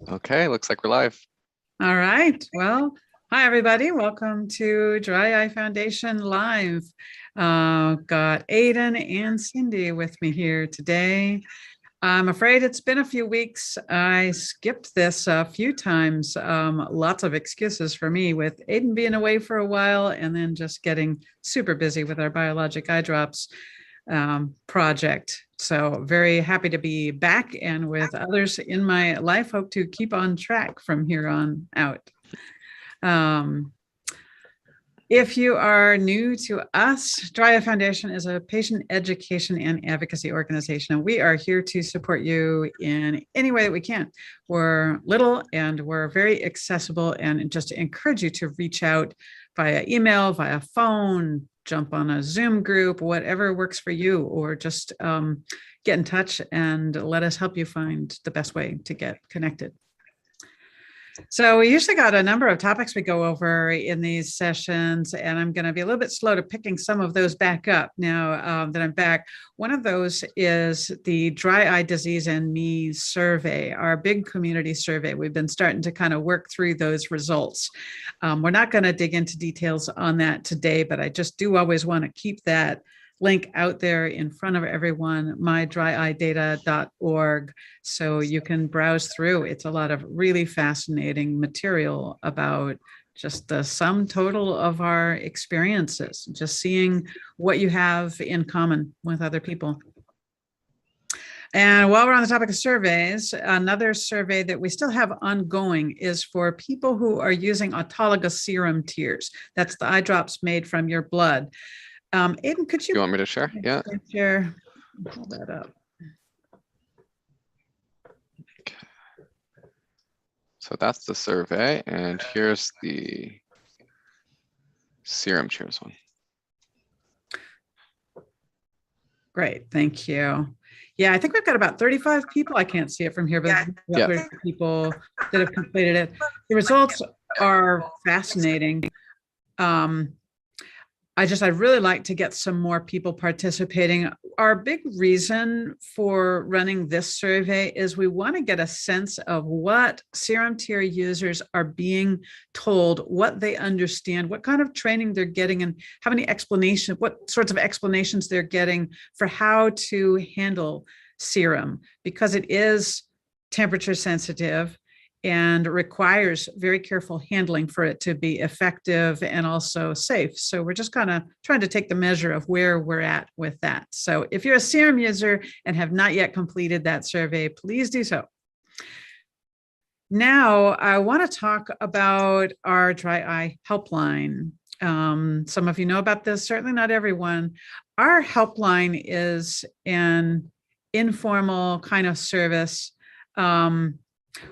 Okay, looks like we're live. All right. Well, hi, everybody. Welcome to Dry Eye Foundation Live. Got Aiden and Cindy with me here today. I'm afraid it's been a few weeks. I skipped this a few times. Lots of excuses for me with Aiden being away for a while and then just getting super busy with our biologic eye drops project. So very happy to be back and with others in my life. Hope to keep on track from here on out. Um, if you are new to us, Dry Eye Foundation is a patient education and advocacy organization, and we are here to support you in any way that we can. We're little and we're very accessible, and just encourage you to reach out via email, via phone, jump on a Zoom group, whatever works for you, or just get in touch and let us help you find the best way to get connected. So we usually got a number of topics we go over in these sessions, and I'm going to be a little bit slow to picking some of those back up now that I'm back. One of those is the Dry Eye Disease and Me survey, our big community survey. We've been starting to kind of work through those results. We're not going to dig into details on that today, but I just do always want to keep that link out there in front of everyone, mydryeyedata.org, so you can browse through. It's a lot of really fascinating material about just the sum total of our experiences, just seeing what you have in common with other people. And while we're on the topic of surveys, another survey that we still have ongoing is for people who are using autologous serum tears. That's the eye drops made from your blood. Aiden, could You want me to share? Yeah. Share. Pull that up. Okay. So that's the survey, and here's the serum tears one. Great, thank you. Yeah, I think we've got about 35 people. I can't see it from here, but yeah. 35 people that have completed it. The results are fascinating. I'd really like to get some more people participating. Our big reason for running this survey is we want to get a sense of what serum tear users are being told, what they understand, what kind of training they're getting, and how many explanations, what sorts of explanations they're getting for how to handle serum, because it is temperature sensitive and requires very careful handling for it to be effective and also safe. So we're just kind of trying to take the measure of where we're at with that. So if you're a serum user and have not yet completed that survey, please do so. Now, I want to talk about our dry eye helpline. Some of you know about this, certainly not everyone. Our helpline is an informal kind of service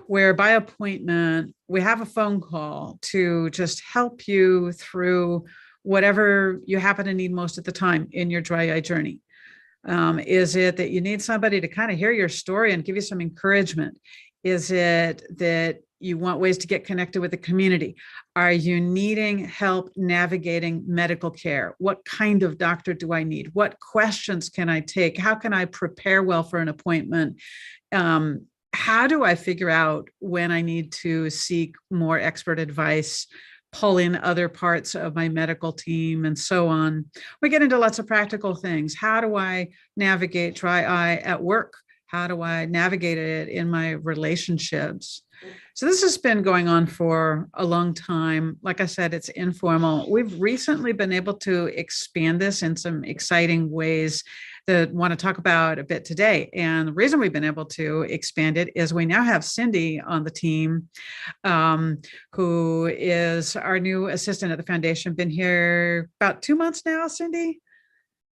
where by appointment, we have a phone call to just help you through whatever you happen to need most at the time in your dry eye journey. Is it that you need somebody to kind of hear your story and give you some encouragement? Is it that you want ways to get connected with the community? Are you needing help navigating medical care? What kind of doctor do I need? What questions can I take? How can I prepare well for an appointment? How do I figure out when I need to seek more expert advice, pull in other parts of my medical team, and so on? We get into lots of practical things. How do I navigate dry eye at work? How do I navigate it in my relationships? So this has been going on for a long time. Like I said, it's informal. We've recently been able to expand this in some exciting ways that I want to talk about a bit today. And the reason we've been able to expand it is we now have Cindy on the team, who is our new assistant at the foundation. Been here about 2 months now, Cindy?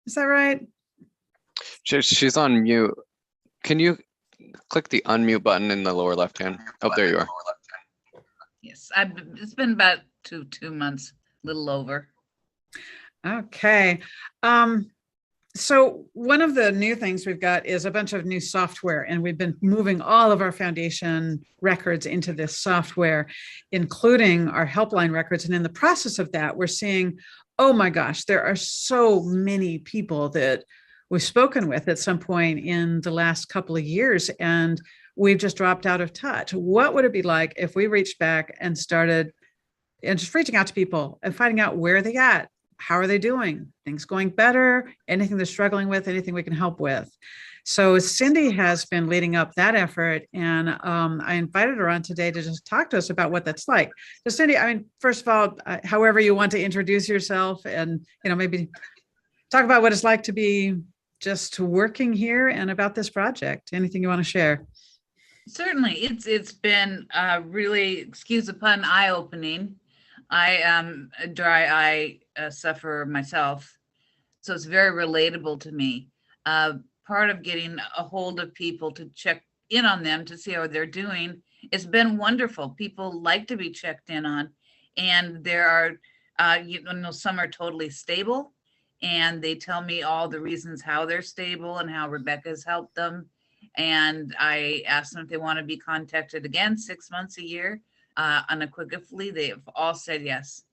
Is that right? She's on mute. Can you click the unmute button in the lower left hand? Oh, there you are. Yes, it's been about two months, a little over. Okay. So one of the new things we've got is a bunch of new software, and we've been moving all of our foundation records into this software, including our helpline records. And in the process of that, we're seeing, oh my gosh, there are so many people that we've spoken with at some point in the last couple of years. And we've just dropped out of touch. What would it be like if we reached back and started and just reaching out to people and finding out where they at? How are they doing? Things going better? Anything they're struggling with? Anything we can help with? So Cindy has been leading up that effort, and I invited her on today to just talk to us about what that's like. So Cindy, I mean, first of all, however you want to introduce yourself, and maybe talk about what it's like to be just working here and about this project. Anything you want to share? Certainly, it's been really, excuse the pun, eye-opening. I am a dry eye sufferer myself, so it's very relatable to me. Part of getting a hold of people to check in on them to see how they're doing, it's been wonderful. People like to be checked in on, and there are, some are totally stable, and they tell me all the reasons how they're stable and how Rebecca's helped them. And I ask them if they want to be contacted again 6 months, a year, unequivocally. They have all said yes.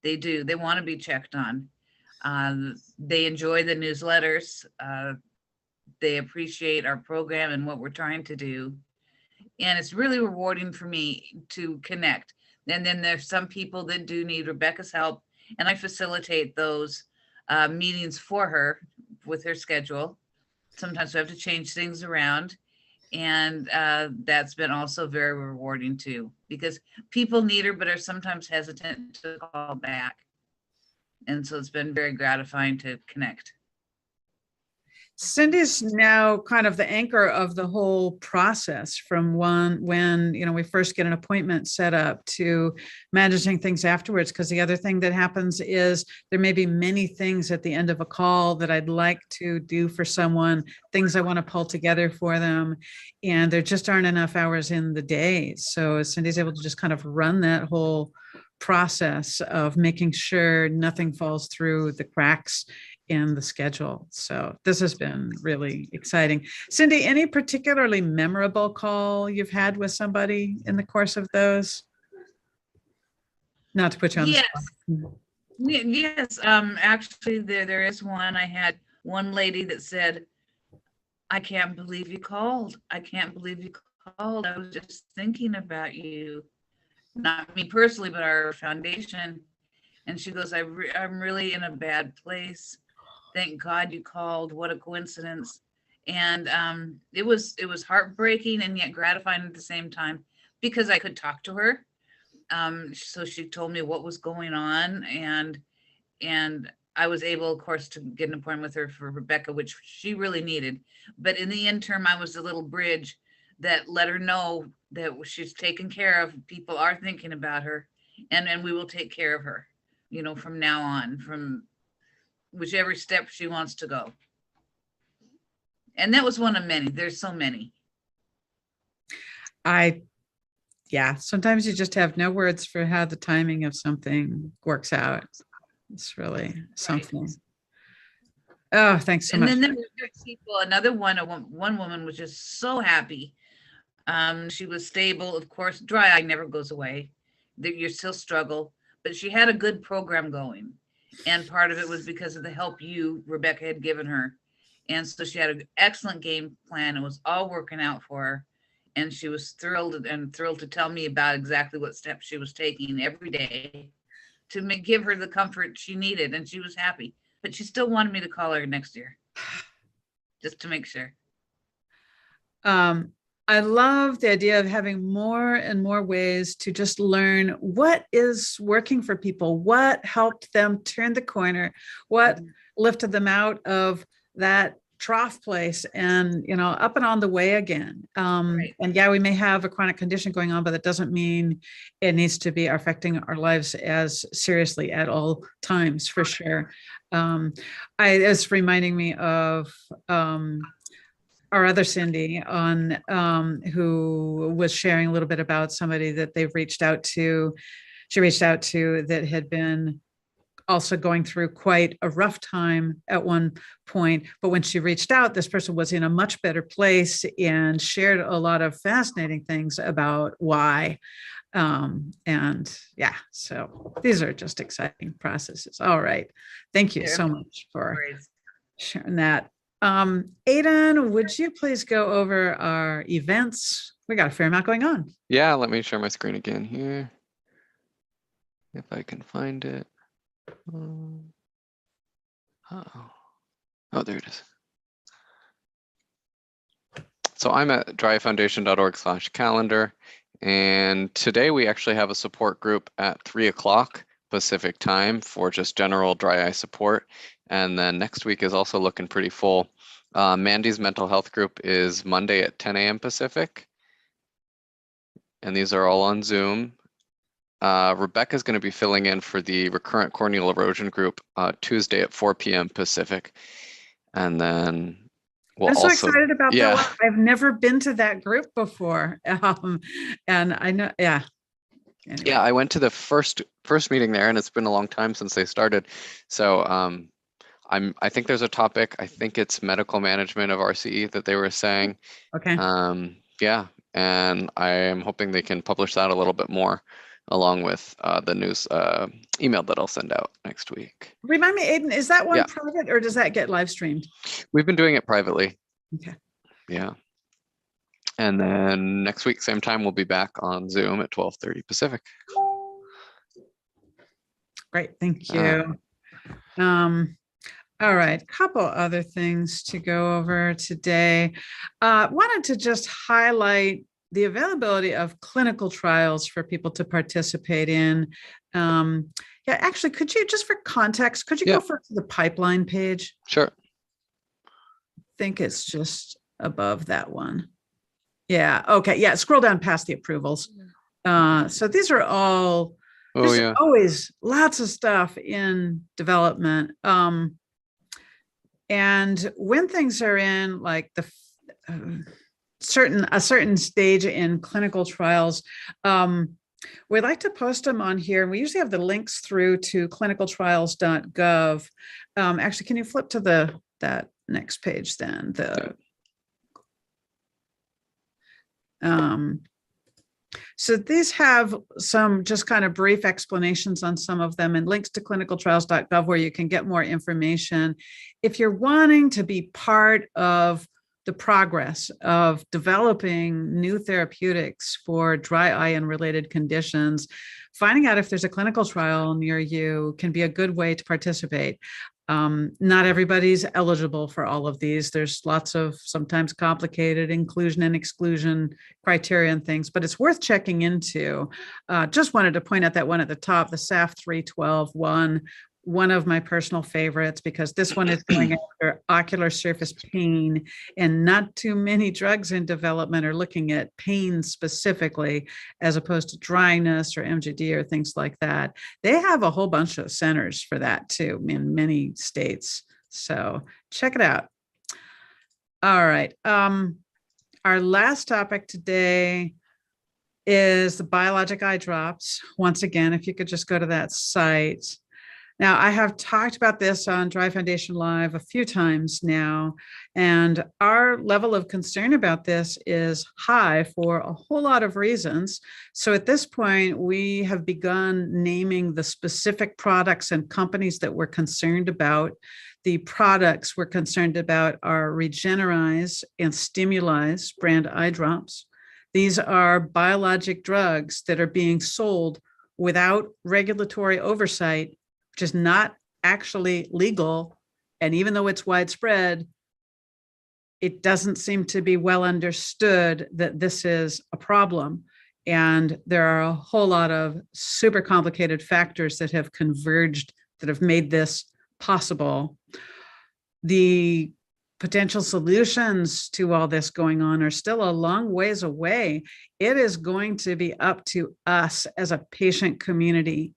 They do. They want to be checked on. They enjoy the newsletters. They appreciate our program and what we're trying to do. And it's really rewarding for me to connect. And then there's some people that do need Rebecca's help, and I facilitate those meetings for her with her schedule. Sometimes we have to change things around. And that's been also very rewarding too, because people need her, but are sometimes hesitant to call back. And so it's been very gratifying to connect. Cindy's now kind of the anchor of the whole process, from when we first get an appointment set up to managing things afterwards. Because the other thing that happens is there may be many things at the end of a call that I'd like to do for someone, things I want to pull together for them, and there just aren't enough hours in the day. So Cindy's able to just kind of run that whole process of making sure nothing falls through the cracks in the schedule. So this has been really exciting. Cindy, any particularly memorable call you've had with somebody in the course of those? Not to put you on the spot. Yes. Actually, there is one. I had one lady that said, "I can't believe you called. I can't believe you called. I was just thinking about you." Not me personally, but our foundation. And she goes, I'm really in a bad place. Thank God you called. What a coincidence. And it was heartbreaking and yet gratifying at the same time, because I could talk to her. So she told me what was going on, and I was able, of course, to get an appointment with her for Rebecca, which she really needed. But in the interim, I was the little bridge that let her know that she's taken care of. People are thinking about her, and we will take care of her, from now on, from whichever step she wants to go. And that was one of many. There's so many. Sometimes you just have no words for how the timing of something works out. It's really something. Right. Oh, thanks so much. And then there were people, one woman was just so happy. She was stable. Of course, dry eye never goes away. You still struggle, but she had a good program going. And part of it was because of the help Rebecca, had given her. And so she had an excellent game plan. It was all working out for her. And she was thrilled to tell me about exactly what steps she was taking every day to give her the comfort she needed. And she was happy. But she still wanted me to call her next year, just to make sure. I love the idea of having more and more ways to just learn what is working for people, what helped them turn the corner, what lifted them out of that trough place and, up and on the way again. Right. And we may have a chronic condition going on, but that doesn't mean it needs to be affecting our lives as seriously at all times, for sure. It's reminding me of, our other Cindy who was sharing a little bit about somebody that they've reached out to. She reached out to that had been also going through quite a rough time at one point. But when she reached out, this person was in a much better place and shared a lot of fascinating things about why. So these are just exciting processes. All right. Thank you so much for sharing that. Aidan, would you please go over our events? We got a fair amount going on. Yeah, let me share my screen again here. If I can find it. Uh-oh. Oh, there it is. So I'm at dryfoundation.org/calendar. And today we actually have a support group at 3 o'clock Pacific time for just general dry eye support. And then next week is also looking pretty full. Mandy's mental health group is Monday at 10 a.m. Pacific. And these are all on Zoom. Rebecca's going to be filling in for the recurrent corneal erosion group Tuesday at 4 p.m. Pacific. And then we'll I'm so also, excited about yeah. that one. I've never been to that group before. And I know, yeah. Anyway. Yeah, I went to the first meeting there, and it's been a long time since they started. So I think there's a topic. I think it's medical management of RCE that they were saying. Okay. Yeah, and I am hoping they can publish that a little bit more, along with the news email that I'll send out next week. Remind me, Aidan, is that one Yeah. private or does that get live streamed? We've been doing it privately. Okay. Yeah. And then next week, same time, we'll be back on Zoom at 12:30 Pacific. Great, thank you. All right, couple other things to go over today. Wanted to just highlight the availability of clinical trials for people to participate in. Yeah, actually, could you, just for context, could you go first to the pipeline page? Sure. I think it's just above that one. Yeah, okay, yeah, scroll down past the approvals. So these are all, there's always lots of stuff in development. And when things are in like the a certain stage in clinical trials, we like to post them on here. And we usually have the links through to clinicaltrials.gov. Actually, can you flip to that next page then? So these have some just kind of brief explanations on some of them and links to clinicaltrials.gov where you can get more information. If you're wanting to be part of the progress of developing new therapeutics for dry eye and related conditions, finding out if there's a clinical trial near you can be a good way to participate. Not everybody's eligible for all of these. There's lots of sometimes complicated inclusion and exclusion criteria and things, but it's worth checking into. Just wanted to point out that one at the top, the SAF 312 one of my personal favorites, because this one is going after ocular surface pain, and not too many drugs in development are looking at pain specifically, as opposed to dryness or MGD or things like that. They have a whole bunch of centers for that too in many states. So check it out. All right. Our last topic today is the biologic eye drops. Once again, if you could just go to that site. Now, I have talked about this on Dry Foundation Live a few times now, and our level of concern about this is high for a whole lot of reasons. So at this point, we have begun naming the specific products and companies that we're concerned about. The products we're concerned about are Regenerize and Stimulize brand eye drops. These are biologic drugs that are being sold without regulatory oversight, which is not actually legal. And even though it's widespread, it doesn't seem to be well understood that this is a problem. And there are a whole lot of super complicated factors that have converged that have made this possible. The potential solutions to all this going on are still a long ways away. It is going to be up to us as a patient community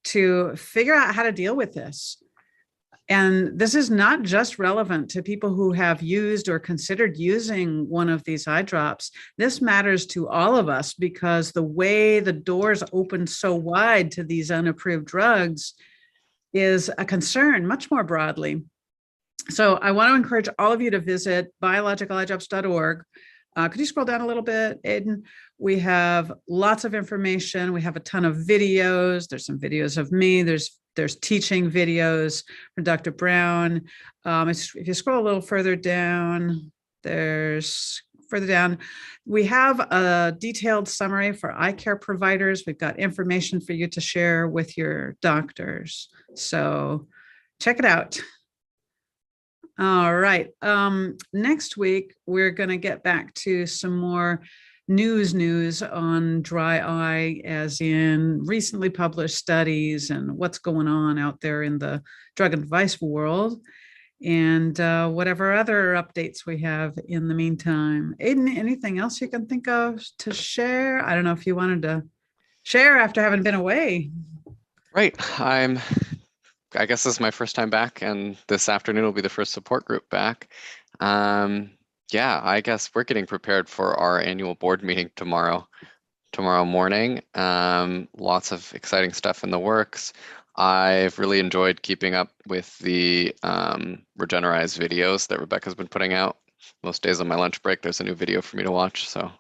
to figure out how to deal with this. And this is not just relevant to people who have used or considered using one of these eye drops. This matters to all of us because the way the doors open so wide to these unapproved drugs is a concern much more broadly. So I want to encourage all of you to visit biologicaleyedrops.org. Could you scroll down a little bit, Aiden? We have lots of information. We have a ton of videos. There's some videos of me. There's teaching videos from Dr. Brown. If you scroll a little further down, we have a detailed summary for eye care providers. We've got information for you to share with your doctors. So check it out. All right. Next week, we're going to get back to some more news on dry eye, as in recently published studies and what's going on out there in the drug and device world, and whatever other updates we have in the meantime. Aiden, anything else you can think of to share? I don't know if you wanted to share after having been away. Right. I guess this is my first time back, and this afternoon will be the first support group back. Yeah, I guess we're getting prepared for our annual board meeting tomorrow morning. Lots of exciting stuff in the works. I've really enjoyed keeping up with the Regenerize videos that Rebecca's been putting out. Most days on my lunch break, there's a new video for me to watch, so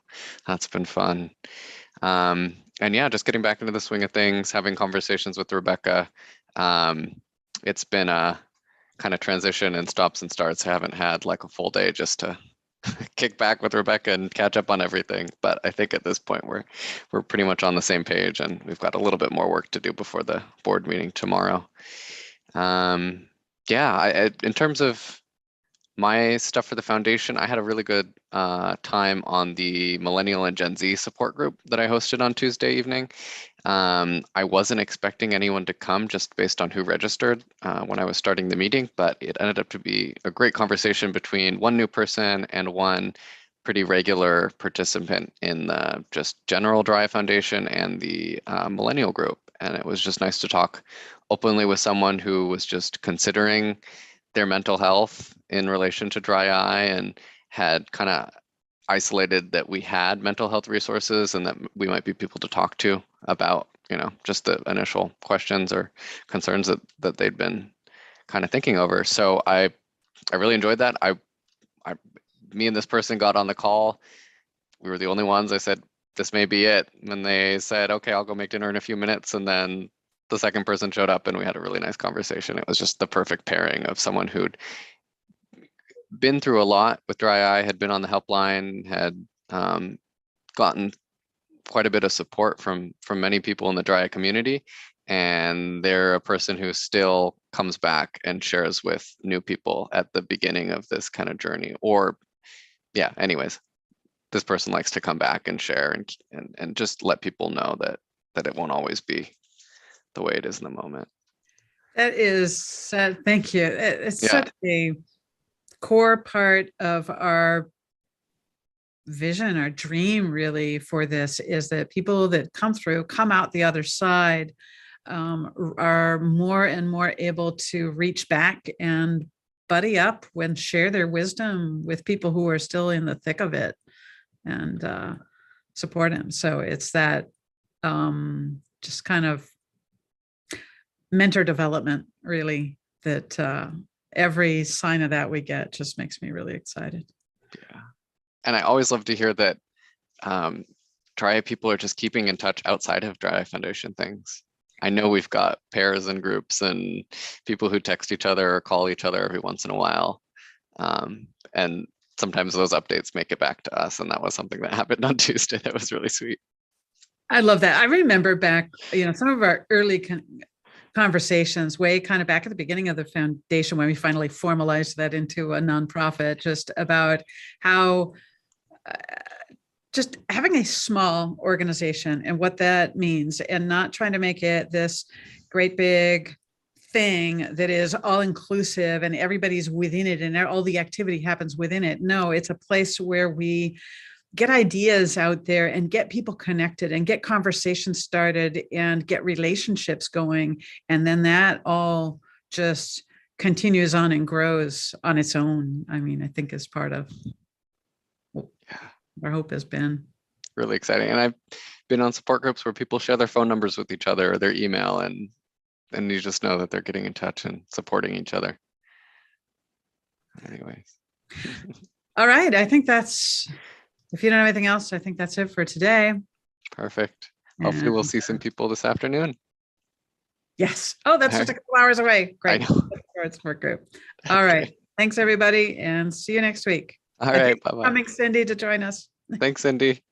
that's been fun. And yeah, just getting back into the swing of things, having conversations with Rebecca. It's been a kind of transition and stops and starts. I haven't had like a full day just to kick back with Rebecca and catch up on everything. But I think at this point we're pretty much on the same page, and we've got a little bit more work to do before the board meeting tomorrow. Yeah, in terms of my stuff for the foundation, I had a really good time on the Millennial and Gen Z support group that I hosted on Tuesday evening. I wasn't expecting anyone to come just based on who registered when I was starting the meeting, but it ended up to be a great conversation between one new person and one pretty regular participant in the just general Dry Eye Foundation and the Millennial group. And it was just nice to talk openly with someone who was just considering their mental health in relation to dry eye and had kind of isolated that we had mental health resources and that we might be people to talk to about, just the initial questions or concerns that they'd been kind of thinking over. So I really enjoyed that. Me and this person got on the call. We were the only ones. I said, this may be it. And they said, okay, I'll go make dinner in a few minutes. And then the second person showed up and we had a really nice conversation. It was just the perfect pairing of someone who'd been through a lot with dry eye, had been on the helpline, had gotten quite a bit of support from many people in the dry eye community. And they're a person who still comes back and shares with new people at the beginning of this kind of journey. Or yeah, anyways, this person likes to come back and share and just let people know that it won't always be the way it is in the moment. That is, thank you. It's such a core part of our vision, our dream really for this, is that people that come out the other side are more and more able to reach back and buddy up and share their wisdom with people who are still in the thick of it and support them. So it's that just kind of mentor development, really, that every sign of that we get just makes me really excited. Yeah. And I always love to hear that dry eye people are just keeping in touch outside of Dry Eye Foundation things. I know we've got pairs and groups and people who text each other or call each other every once in a while. And sometimes those updates make it back to us. And that was something that happened on Tuesday that was really sweet. I love that. I remember back, some of our early conversations way kind of back at the beginning of the foundation when we finally formalized that into a nonprofit, just about how just having a small organization and what that means, and not trying to make it this great big thing that is all inclusive and everybody's within it and all the activity happens within it. No, it's a place where we get ideas out there and get people connected and get conversations started and get relationships going. And then that all just continues on and grows on its own. I mean, I think is part of what our hope has been. Really exciting. And I've been on support groups where people share their phone numbers with each other or their email, and you just know that they're getting in touch and supporting each other. Anyways. All right. I think that's if you don't have anything else, I think that's it for today. Perfect. Hopefully we'll And, see some people this afternoon. yes. Oh, that's just a couple hours away. I Great. know. Support group. All right. Okay. Thanks, everybody, and see you next week. All And right. thanks for Bye-bye. coming, Cindy, to join us. Thanks, Cindy.